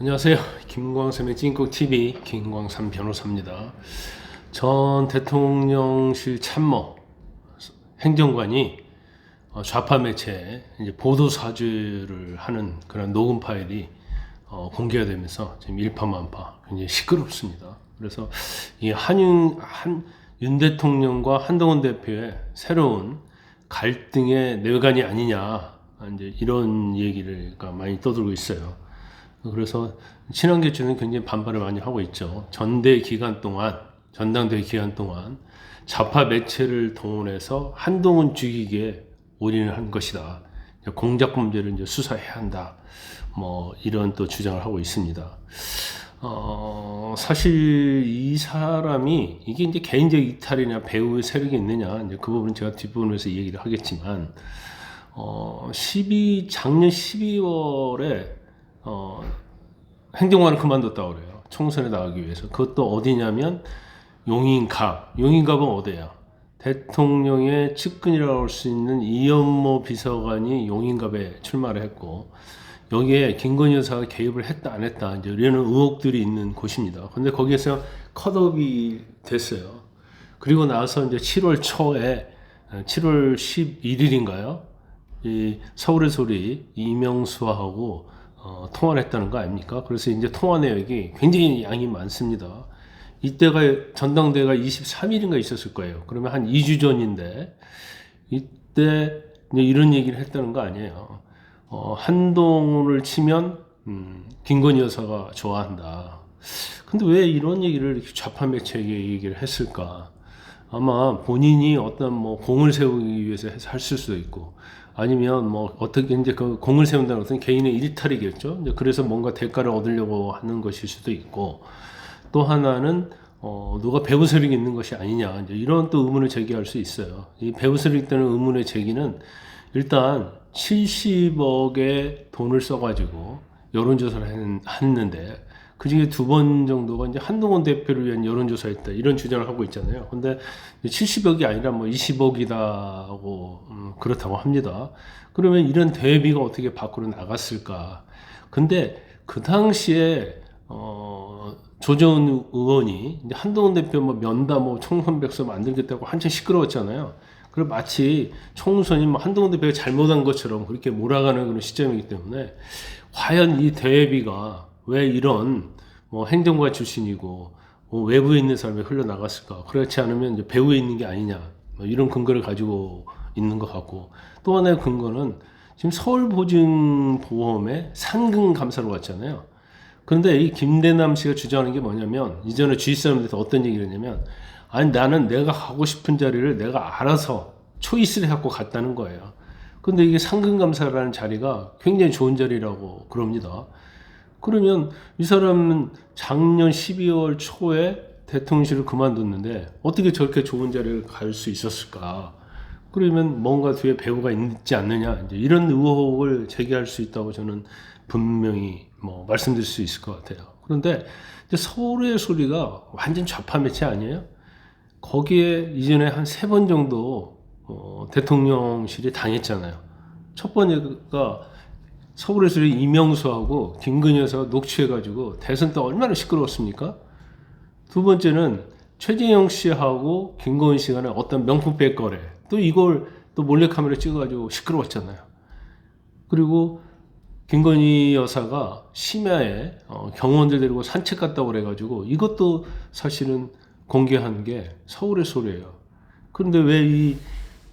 안녕하세요. 김광삼의 찐국TV 김광삼 변호사입니다. 전 대통령실 참모 행정관이 좌파 매체에 이제 보도 사주를 하는 그런 녹음 파일이 공개가 되면서 지금 일파만파 굉장히 시끄럽습니다. 그래서 이 윤 대통령과 한동훈 대표의 새로운 갈등의 뇌관이 아니냐, 이제 이런 얘기가 많이 떠들고 있어요. 그래서 친한계 쪽은 굉장히 반발을 많이 하고 있죠. 전당대회 기간 동안 좌파 매체를 동원해서 한동훈 죽이기에 올인을 한 것이다. 공작 범죄를 이제 수사해야 한다. 뭐 이런 또 주장을 하고 있습니다. 사실 이 사람이 이게 이제 개인적 이탈이냐 배우의 세력이 있느냐, 이제 그 부분은 제가 뒷부분에서 얘기를 하겠지만, 작년 12월에 행정관을 그만뒀다고 그래요. 총선에 나가기 위해서. 그것도 어디냐면 용인갑은 어디야? 대통령의 측근이라고 할 수 있는 이현모 비서관이 용인갑에 출마를 했고, 여기에 김건희 여사가 개입을 했다 안 했다 이제 이런 의혹들이 있는 곳입니다. 근데 거기에서 컷업이 됐어요. 그리고 나서 이제 7월 11일인가요? 이 서울의 소리 이명수하고 통화를 했다는 거 아닙니까? 그래서 이제 통화 내역이 굉장히 양이 많습니다. 이때가 전당대회가 23일인가 있었을 거예요. 그러면 한 2주 전인데 이때 이제 이런 얘기를 했다는 거 아니에요. 한동훈을 치면 김건희 여사가 좋아한다. 근데 왜 이런 얘기를 이렇게 좌파 매체에게 얘기를 했을까? 아마 본인이 어떤 뭐 공을 세우기 위해서 했을 수도 있고, 아니면 뭐 어떻게 이제 그 공을 세운다는 것은 개인의 일탈이겠죠. 이제 그래서 뭔가 대가를 얻으려고 하는 것일 수도 있고, 또 하나는 누가 배후 세력이 있는 것이 아니냐, 이제 이런 또 의문을 제기할 수 있어요. 이 배후 세력이 있다는 의문의 제기는 일단 70억의 돈을 써가지고 여론조사를 했는데, 그 중에 2번 정도가 이제 한동훈 대표를 위한 여론조사였다, 이런 주장을 하고 있잖아요. 근데 70억이 아니라 뭐 20억이다고 그렇다고 합니다. 그러면 이런 대비가 어떻게 밖으로 나갔을까? 근데 그 당시에 조정은 의원이 이제 한동훈 대표 뭐 면담 뭐 총선 백서 만들겠다고 한참 시끄러웠잖아요. 그리고 마치 총선이 뭐 한동훈 대표가 잘못한 것처럼 그렇게 몰아가는 그런 시점이기 때문에, 과연 이 대비가 왜 이런 뭐 행정관 출신이고 뭐 외부에 있는 사람이 흘러나갔을까? 그렇지 않으면 이제 배후에 있는 게 아니냐, 뭐 이런 근거를 가지고 있는 것 같고, 또 하나의 근거는 지금 서울보증보험에 상금 감사로 왔잖아요. 그런데 이 김대남 씨가 주장하는 게 뭐냐면, 이전에 주위 사람들한테 어떤 얘기를 했냐면, 아니 나는 내가 가고 싶은 자리를 내가 알아서 초이스를 해갖고 갔다는 거예요. 근데 이게 상금감사라는 자리가 굉장히 좋은 자리라고 그럽니다. 그러면 이 사람은 작년 12월 초에 대통령실을 그만뒀는데 어떻게 저렇게 좋은 자리를 갈 수 있었을까? 그러면 뭔가 뒤에 배후가 있지 않느냐, 이제 이런 의혹을 제기할 수 있다고 저는 분명히 뭐 말씀드릴 수 있을 것 같아요. 그런데 이제 서울의 소리가 완전 좌파 매체 아니에요? 거기에 이전에 한 3번 정도 대통령실이 당했잖아요. 첫 번째가 서울에서 이명수하고 김건희 여사가 녹취해가지고 대선 때 얼마나 시끄러웠습니까? 두 번째는 최진영 씨하고 김건희 씨가 어떤 명품백 거래, 또 이걸 또 몰래카메라 찍어가지고 시끄러웠잖아요. 그리고 김건희 여사가 심야에 경호원들 데리고 산책 갔다고 그래가지고 이것도 사실은 공개한 게 서울의 소리예요. 그런데 왜 이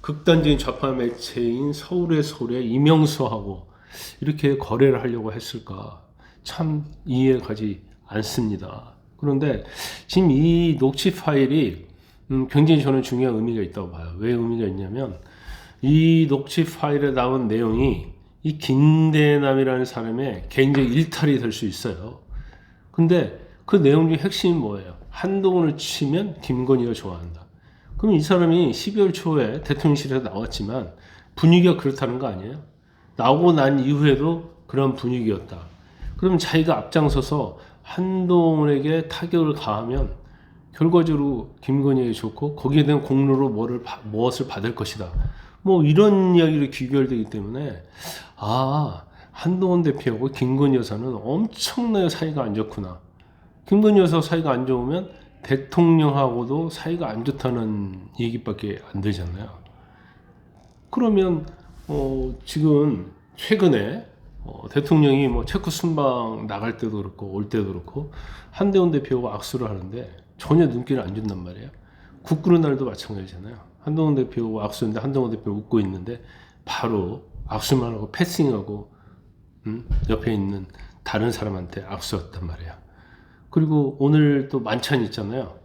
극단적인 좌파 매체인 서울의 소리에 이명수하고 이렇게 거래를 하려고 했을까? 참 이해가지 않습니다. 그런데 지금 이 녹취 파일이 굉장히 저는 중요한 의미가 있다고 봐요. 왜 의미가 있냐면, 이 녹취 파일에 나온 내용이 이 김대남이라는 사람의 개인적 일탈이 될 수 있어요. 근데 그 내용 중 핵심이 뭐예요? 한동훈을 치면 김건희가 좋아한다. 그럼 이 사람이 12월 초에 대통령실에서 나왔지만 분위기가 그렇다는 거 아니에요? 나오고 난 이후에도 그런 분위기였다. 그러면 자기가 앞장서서 한동훈에게 타격을 가하면 결과적으로 김건희에게 좋고 거기에 대한 공로로 무엇을 받을 것이다. 뭐 이런 이야기로 귀결되기 때문에, 한동훈 대표하고 김건희 여사는 엄청나게 사이가 안 좋구나. 김건희 여사 사이가 안 좋으면 대통령하고도 사이가 안 좋다는 얘기밖에 안 되잖아요. 그러면 지금 최근에 대통령이 뭐 체코 순방 나갈 때도 그렇고 올 때도 그렇고 한동훈 대표하고 악수를 하는데 전혀 눈길을 안 준단 말이에요. 국구는 날도 마찬가지잖아요. 한동훈 대표하고 악수인데 한동훈 대표 웃고 있는데 바로 악수만 하고 패싱하고 옆에 있는 다른 사람한테 악수했단 말이에요. 그리고 오늘 또 만찬 있잖아요.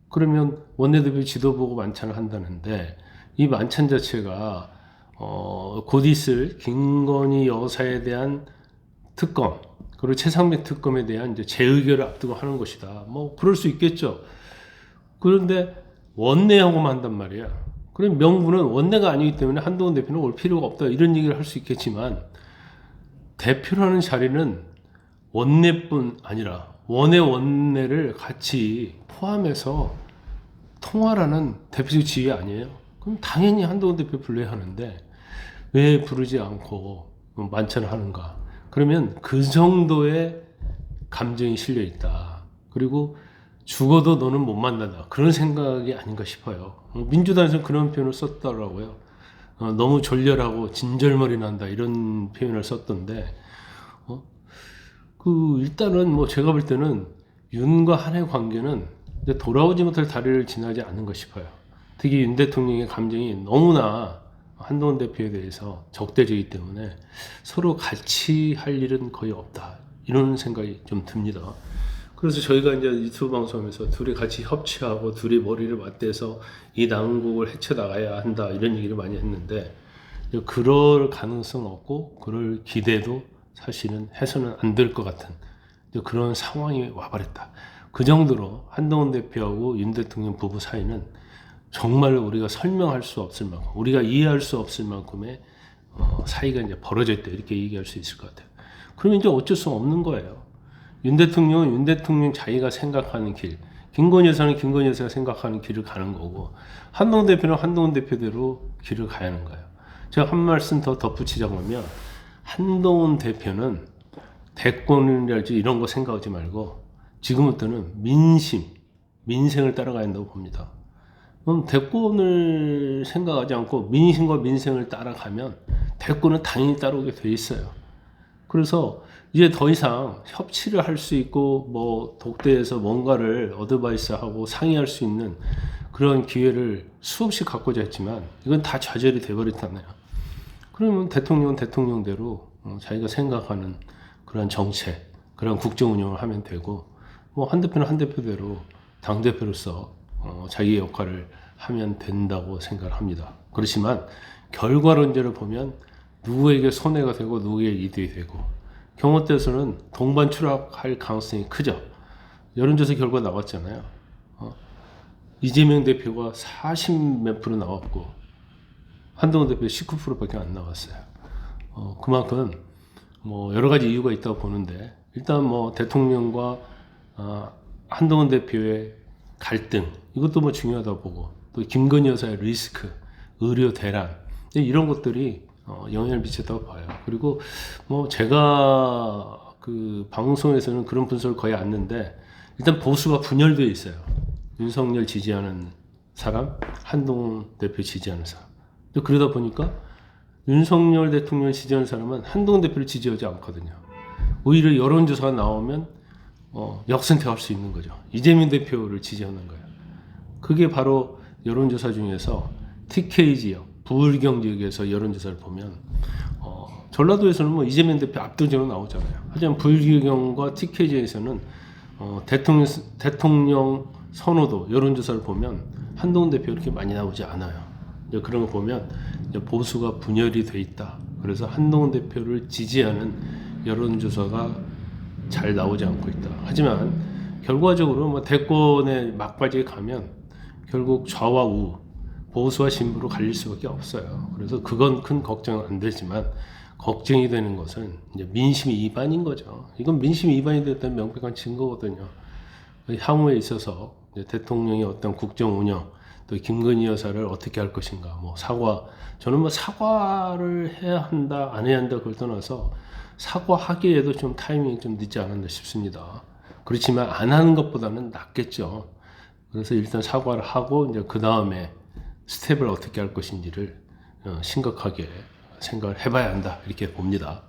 그러면 원내대표 지도부고 만찬을 한다는데 이 만찬 자체가 곧 있을 김건희 여사에 대한 특검 그리고 최상백 특검에 대한 이제 재의결을 앞두고 하는 것이다. 뭐 그럴 수 있겠죠. 그런데 원내하고만 한단 말이야. 그럼 명분은 원내가 아니기 때문에 한동훈 대표는 올 필요가 없다 이런 얘기를 할 수 있겠지만 대표라는 자리는 원내뿐 아니라 원내를 같이 포함해서 통화라는 대표적 지위 아니에요? 그럼 당연히 한동훈 대표 불러야 하는데 왜 부르지 않고 만찬을 하는가? 그러면 그 정도의 감정이 실려 있다. 그리고 죽어도 너는 못 만난다. 그런 생각이 아닌가 싶어요. 민주당에서는 그런 표현을 썼더라고요. 너무 졸렬하고 진절머리 난다 이런 표현을 썼던데 일단은 뭐 제가 볼 때는 윤과 한의 관계는 이제 돌아오지 못할 다리를 지나지 않는가 싶어요. 특히 윤 대통령의 감정이 너무나 한동훈 대표에 대해서 적대적이기 때문에 서로 같이 할 일은 거의 없다. 이런 생각이 좀 듭니다. 그래서 저희가 이제 유튜브 방송에서 둘이 같이 협치하고 둘이 머리를 맞대서 이 난국을 헤쳐나가야 한다. 이런 얘기를 많이 했는데 그럴 가능성 없고 그럴 기대도 사실은 해서는 안 될 것 같은 그런 상황이 와버렸다. 그 정도로 한동훈 대표하고 윤 대통령 부부 사이는 정말 우리가 설명할 수 없을 만큼, 우리가 이해할 수 없을 만큼의 사이가 이제 벌어져 있다. 이렇게 얘기할 수 있을 것 같아요. 그러면 이제 어쩔 수 없는 거예요. 윤 대통령은 윤 대통령 자기가 생각하는 길, 김건희 여사는 김건희 여사가 생각하는 길을 가는 거고, 한동훈 대표는 한동훈 대표대로 길을 가야 하는 거예요. 제가 한 말씀 더 덧붙이자고 하면, 한동훈 대표는 대권이랄지 이런 거 생각하지 말고 지금부터는 민생을 따라가야 한다고 봅니다. 그럼 대권을 생각하지 않고 민심과 민생을 따라가면 대권은 당연히 따라오게 돼 있어요. 그래서 이제 더 이상 협치를 할 수 있고 뭐 독대에서 뭔가를 어드바이스하고 상의할 수 있는 그런 기회를 수없이 갖고자 했지만 이건 다 좌절이 돼버렸잖아요. 그러면 대통령은 대통령대로 자기가 생각하는 그런 정책, 그런 국정 운영을 하면 되고, 뭐 한 대표는 한 대표대로 당 대표로서 자기의 역할을 하면 된다고 생각을 합니다. 그렇지만 결과론적으로 보면 누구에게 손해가 되고 누구에게 이득이 되고 경호 때에서는 동반 추락할 가능성이 크죠. 여론조사 결과 나왔잖아요. 이재명 대표가 40 몇 프로 나왔고 한동훈 대표 19%밖에 안 나왔어요. 그만큼 뭐 여러 가지 이유가 있다고 보는데 일단 뭐 대통령과 한동훈 대표의 갈등 이것도 뭐 중요하다고 보고 또 김건희 여사의 리스크, 의료 대란 이런 것들이 영향을 미쳤다고 봐요. 그리고 뭐 제가 그 방송에서는 그런 분석을 거의 안 했는데 일단 보수가 분열되어 있어요. 윤석열 지지하는 사람, 한동훈 대표 지지하는 사람. 그러다 보니까 윤석열 대통령 지지하는 사람은 한동훈 대표를 지지하지 않거든요. 오히려 여론조사가 나오면 역선택할 수 있는 거죠. 이재명 대표를 지지하는 거예요. 그게 바로 여론조사 중에서 TK 지역, 부울경 지역에서 여론조사를 보면 전라도에서는 뭐 이재명 대표 압도적으로 나오잖아요. 하지만 부울경과 TK 지역에서는 대통령 선호도 여론조사를 보면 한동훈 대표 이렇게 많이 나오지 않아요. 그런 거 보면 보수가 분열이 돼 있다. 그래서 한동훈 대표를 지지하는 여론조사가 잘 나오지 않고 있다. 하지만 결과적으로 뭐 대권의 막바지에 가면 결국 좌와 우, 보수와 진보로 갈릴 수밖에 없어요. 그래서 그건 큰 걱정은 안 되지만 걱정이 되는 것은 이제 민심 위반인 거죠. 이건 민심 위반이 됐다는 명백한 증거거든요. 향후에 있어서 대통령의 어떤 국정 운영 또 김건희 여사를 어떻게 할 것인가, 뭐 사과, 저는 뭐 사과를 해야 한다, 안 해야 한다 그걸 떠나서 사과하기에도 좀 타이밍이 좀 늦지 않았나 싶습니다. 그렇지만 안 하는 것보다는 낫겠죠. 그래서 일단 사과를 하고 이제 그 다음에 스텝을 어떻게 할 것인지를 심각하게 생각을 해봐야 한다 이렇게 봅니다.